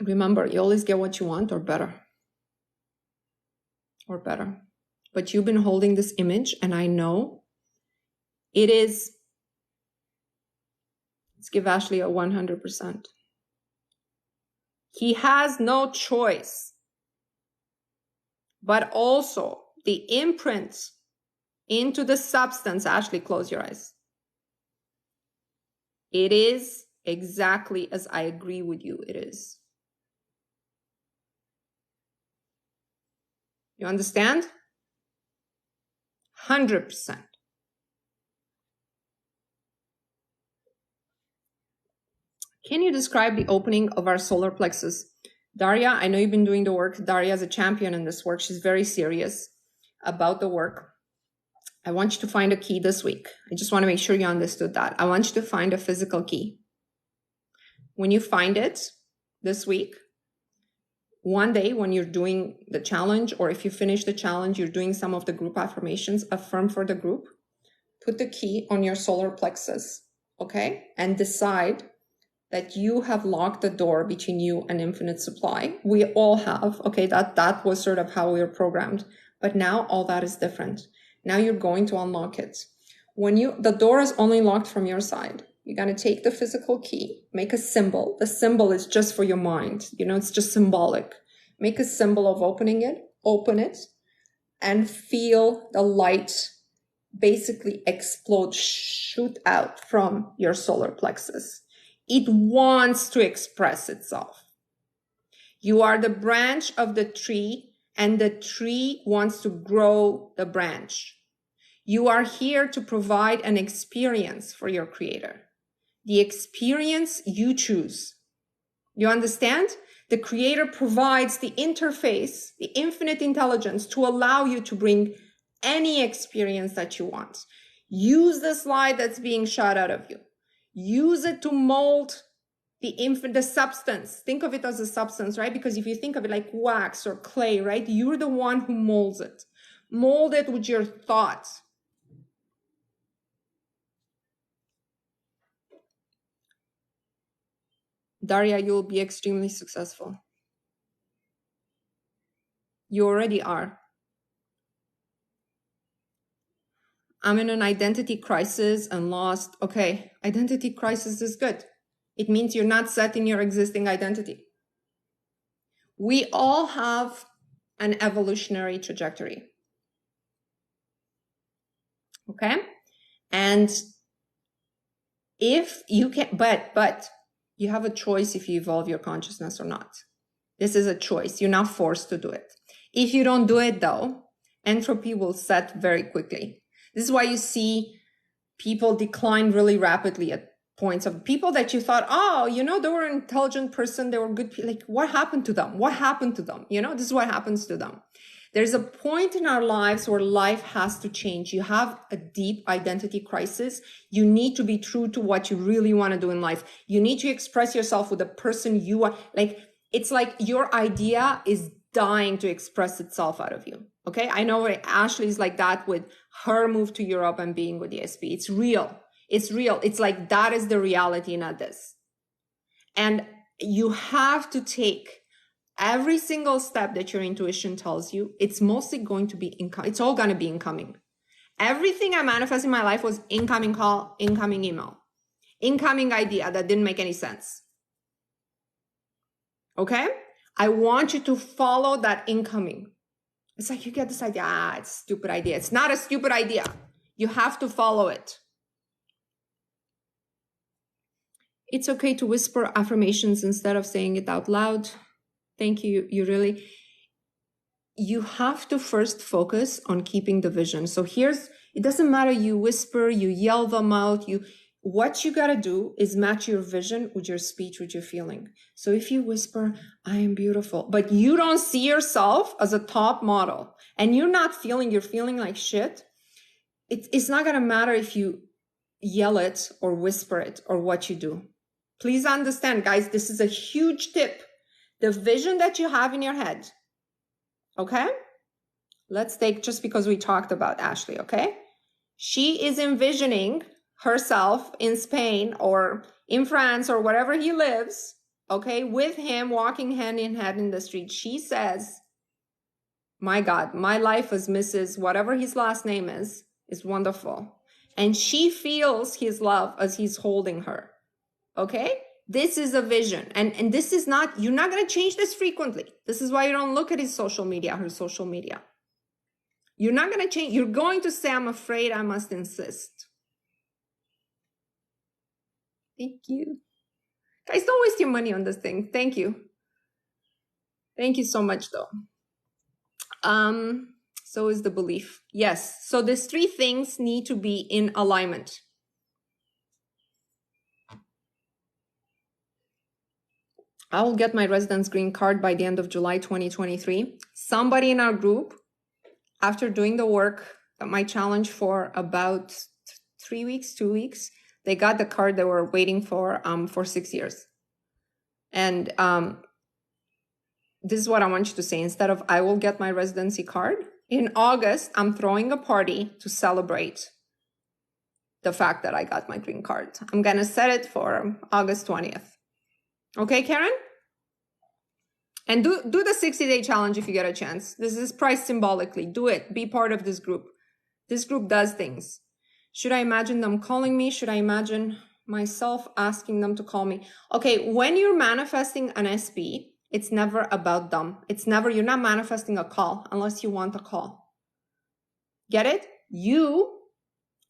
Remember, you always get what you want or better. Or better. But you've been holding this image, and I know it is. Let's give Ashley a 100%. He has no choice. But also the imprint into the substance. Ashley, close your eyes. It is exactly as I agree with you it is. You understand? 100%. Can you describe the opening of our solar plexus? Daria, I know you've been doing the work. Daria is a champion in this work. She's very serious about the work. I want you to find a key this week. I just want to make sure you understood that. I want you to find a physical key. When you find it this week, one day when you're doing the challenge, or if you finish the challenge, you're doing some of the group affirmations, affirm for the group, put the key on your solar plexus, okay? And decide that you have locked the door between you and infinite supply. We all have, okay? That was sort of how we were programmed. But now all that is different. Now you're going to unlock it. When the door is only locked from your side, you're going to take the physical key, make a symbol. The symbol is just for your mind. You know, it's just symbolic. Make a symbol of opening it, open it, and feel the light basically explode, shoot out from your solar plexus. It wants to express itself. You are the branch of the tree, and the tree wants to grow the branch. You are here to provide an experience for your creator. The experience you choose. You understand? The creator provides the interface, the infinite intelligence, to allow you to bring any experience that you want. Use this light that's being shot out of you. Use it to mold the substance. Think of it as a substance, right? Because if you think of it like wax or clay, right? You're the one who molds it. Mold it with your thoughts. Daria, you'll be extremely successful. You already are. I'm in an identity crisis and lost. Okay, identity crisis is good. It means you're not set in your existing identity. We all have an evolutionary trajectory. Okay? And if you can, but you have a choice if you evolve your consciousness or not. This is a choice. You're not forced to do it. If you don't do it though, entropy will set very quickly. This is why you see people decline really rapidly at points of people that you thought, oh, you know, they were an intelligent person. They were good. Like, what happened to them? What happened to them? You know, this is what happens to them. There's a point in our lives where life has to change. You have a deep identity crisis. You need to be true to what you really want to do in life. You need to express yourself with the person you are. Like, it's like your idea is dying to express itself out of you. Okay. I know Ashley's like that with her move to Europe and being with the SP. It's real. It's real. It's like that is the reality, not this. And you have to take every single step that your intuition tells you. It's mostly going to be income. It's all going to be incoming. Everything I manifested in my life was incoming call, incoming email, incoming idea that didn't make any sense. Okay? I want you to follow that incoming. It's like you get this idea. It's a stupid idea. It's not a stupid idea. You have to follow it. It's okay to whisper affirmations instead of saying it out loud. Thank you. You have to first focus on keeping the vision. So it doesn't matter. You whisper, you yell them out. What you got to do is match your vision with your speech, with your feeling. So if you whisper, I am beautiful, but you don't see yourself as a top model and you're feeling like shit. It's not going to matter if you yell it or whisper it or what you do. Please understand, guys, this is a huge tip. The vision that you have in your head. Okay? Let's take, just because we talked about Ashley, okay? She is envisioning herself in Spain or in France or wherever he lives, okay, with him walking hand in hand in the street. She says, my God, my life as Mrs. whatever his last name is wonderful. And she feels his love as he's holding her. Okay? This is a vision. And this is not, you're not going to change this frequently. This is why you don't look at his social media, her social media. You're not going to change. You're going to say, I'm afraid, I must insist. Thank you. Guys, don't waste your money on this thing. Thank you. Thank you so much, though. So is the belief. Yes. So these three things need to be in alignment. I will get my residence green card by the end of July 2023. Somebody in our group, after doing the work, my challenge for about 2 weeks, they got the card they were waiting for 6 years. And this is what I want you to say. Instead of I will get my residency card, in August, I'm throwing a party to celebrate the fact that I got my green card. I'm going to set it for August 20th. Okay, Karen? And do the 60-day challenge if you get a chance. This is priced symbolically. Do it. Be part of this group. This group does things. Should I imagine them calling me? Should I imagine myself asking them to call me? Okay, when you're manifesting an SP, it's never about them. You're not manifesting a call unless you want a call. Get it? You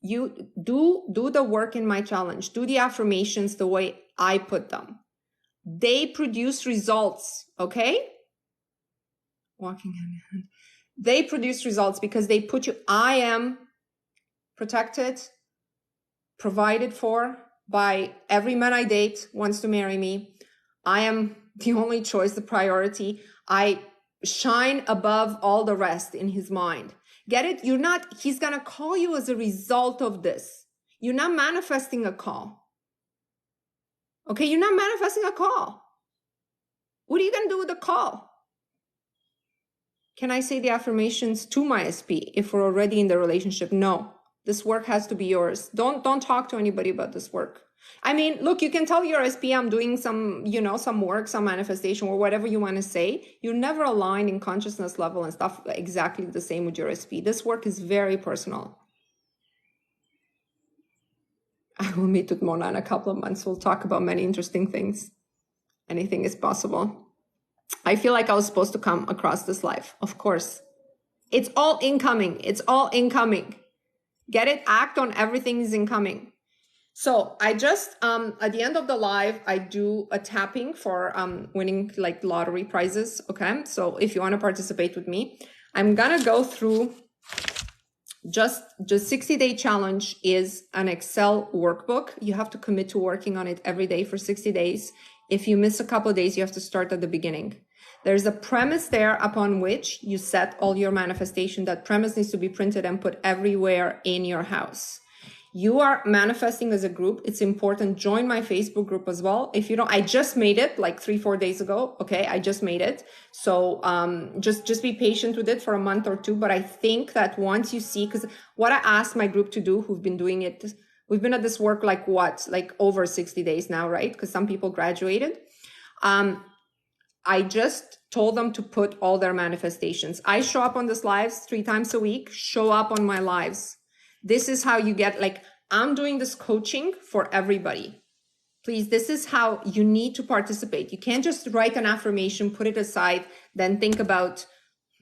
do the work in my challenge. Do the affirmations the way I put them. They produce results, okay? Walking hand in hand. They produce results because they put you, I am protected, provided for by every man I date wants to marry me. I am the only choice, the priority. I shine above all the rest in his mind. Get it? He's going to call you as a result of this. You're not manifesting a call. Okay, you're not manifesting a call. What are you going to do with the call? Can I say the affirmations to my SP if we're already in the relationship? No, this work has to be yours. Don't talk to anybody about this work. I mean, look, you can tell your SP I'm doing some work, some manifestation or whatever you want to say. You're never aligned in consciousness level and stuff exactly the same with your SP. This work is very personal. I will meet with Mona in a couple of months. We'll talk about many interesting things. Anything is possible. I feel like I was supposed to come across this life. Of course. It's all incoming. It's all incoming. Get it? Act on everything is incoming. So I just, at the end of the live, I do a tapping for winning like lottery prizes. Okay. So if you want to participate with me, I'm going to go through just the 60-day challenge is an Excel workbook. You have to commit to working on it every day for 60 days. If you miss a couple of days, you have to start at the beginning. There's a premise there upon which you set all your manifestation. That premise needs to be printed and put everywhere in your house. You are manifesting as a group. It's important. Join my Facebook group as well. If you don't, I just made it like 3-4 days ago. Okay. I just made it. So, just be patient with it for a month or two. But I think that once you see, because what I asked my group to do, who've been doing it, we've been at this work like what, like over 60 days now, right? Because some people graduated. I just told them to put all their manifestations. I show up on these lives 3 times a week, show up on my lives. This is how you get, like, I'm doing this coaching for everybody. Please, this is how you need to participate. You can't just write an affirmation, put it aside, then think about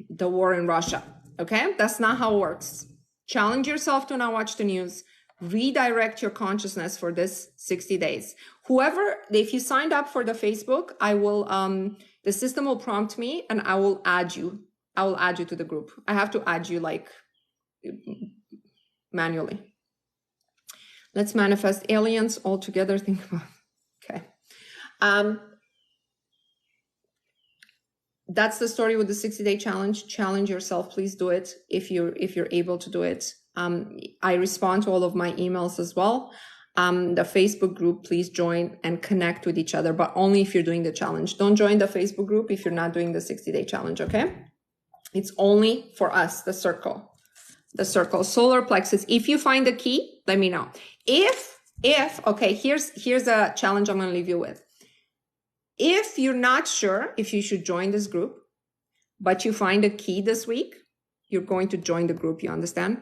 the war in Russia. Okay? That's not how it works. Challenge yourself to not watch the news. Redirect your consciousness for this 60 days. Whoever, if you signed up for the Facebook, I will, the system will prompt me and I will add you. I will add you to the group. I have to add you like manually. Let's manifest aliens all together. Think about, okay. That's the story with the 60-day challenge. Challenge yourself. Please do it if you're able to do it. I respond to all of my emails as well. The Facebook group, please join and connect with each other, but only if you're doing the challenge. Don't join the Facebook group if you're not doing the 60-day challenge, okay? It's only for us, the circle, solar plexus. If you find the key, let me know. Okay, here's a challenge I'm going to leave you with. If you're not sure if you should join this group, but you find a key this week, you're going to join the group. You understand?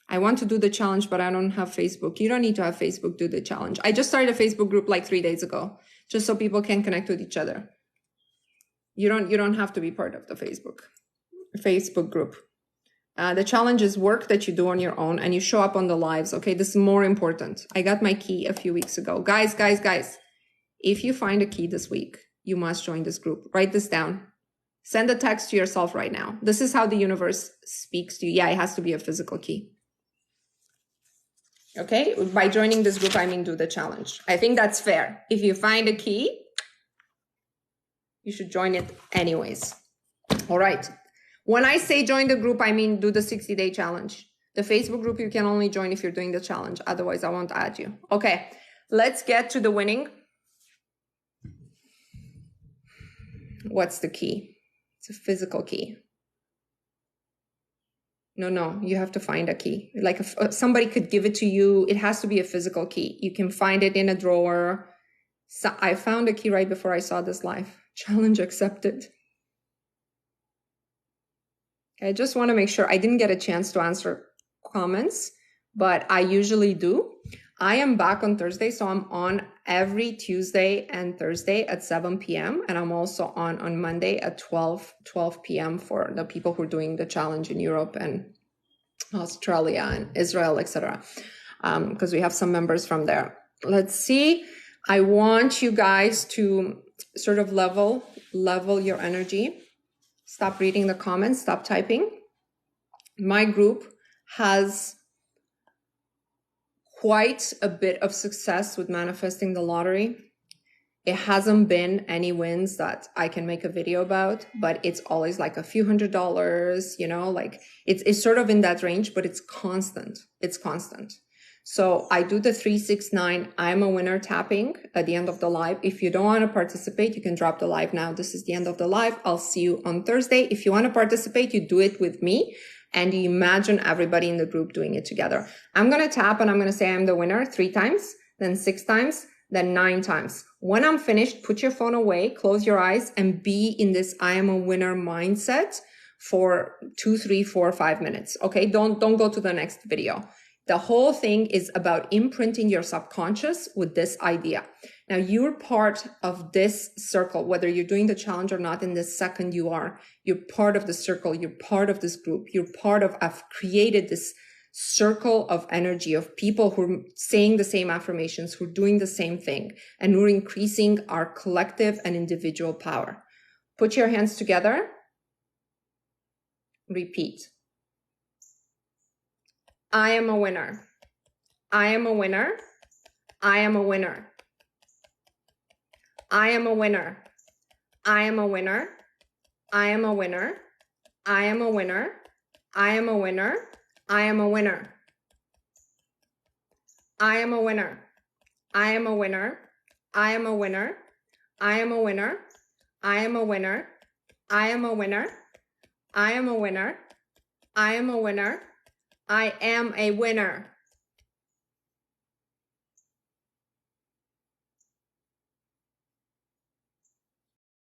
I want to do the challenge, but I don't have Facebook. You don't need to have Facebook, do the challenge. I just started a Facebook group like 3 days ago, just so people can connect with each other. You don't have to be part of the Facebook group. The challenge is work that you do on your own and you show up on the lives. Okay. This is more important. I got my key a few weeks ago. Guys. If you find a key this week, you must join this group. Write this down. Send a text to yourself right now. This is how the universe speaks to you. Yeah, it has to be a physical key. Okay. By joining this group, I mean, do the challenge. I think that's fair. If you find a key, you should join it anyways. All right. When I say join the group, I mean do the 60-day challenge. The Facebook group, you can only join if you're doing the challenge. Otherwise, I won't add you. Okay, let's get to the winning. What's the key? It's a physical key. No, you have to find a key. Like if somebody could give it to you, it has to be a physical key. You can find it in a drawer. So I found a key right before I saw this live. Challenge accepted. I just want to make sure I didn't get a chance to answer comments, but I usually do. I am back on Thursday, so I'm on every Tuesday and Thursday at 7 p.m. And I'm also on Monday at 12 p.m. for the people who are doing the challenge in Europe and Australia and Israel, etc. Because we have some members from there. Let's see. I want you guys to sort of level your energy. Stop reading the comments, stop typing. My group has quite a bit of success with manifesting the lottery. It hasn't been any wins that I can make a video about, but it's always like a few $100s, like it's sort of in that range, but it's constant. It's constant. So I do the 369 I'm a winner tapping at the end of the live. If you don't want to participate, you can drop the live now. This is the end of the live. I'll see you on Thursday. If you want to participate, you do it with me and you imagine everybody in the group doing it together. I'm going to tap and I'm going to say I'm the winner 3 times, then 6 times, then 9 times. When I'm finished, put your phone away, close your eyes and be in this I am a winner mindset for 2, 3, 4, 5 minutes. Okay. Don't go to the next video. The whole thing is about imprinting your subconscious with this idea. Now you're part of this circle, whether you're doing the challenge or not in this second you're part of the circle. You're part of this group. I've created this circle of energy of people who are saying the same affirmations, who are doing the same thing, and we're increasing our collective and individual power. Put your hands together. Repeat. I am a winner. I am a winner. I am a winner. I am a winner. I am a winner. I am a winner. I am a winner. I am a winner. I am a winner. I am a winner. I am a winner. I am a winner. I am a winner. I am a winner. I am a winner. I am a winner. I am a winner. I am a winner.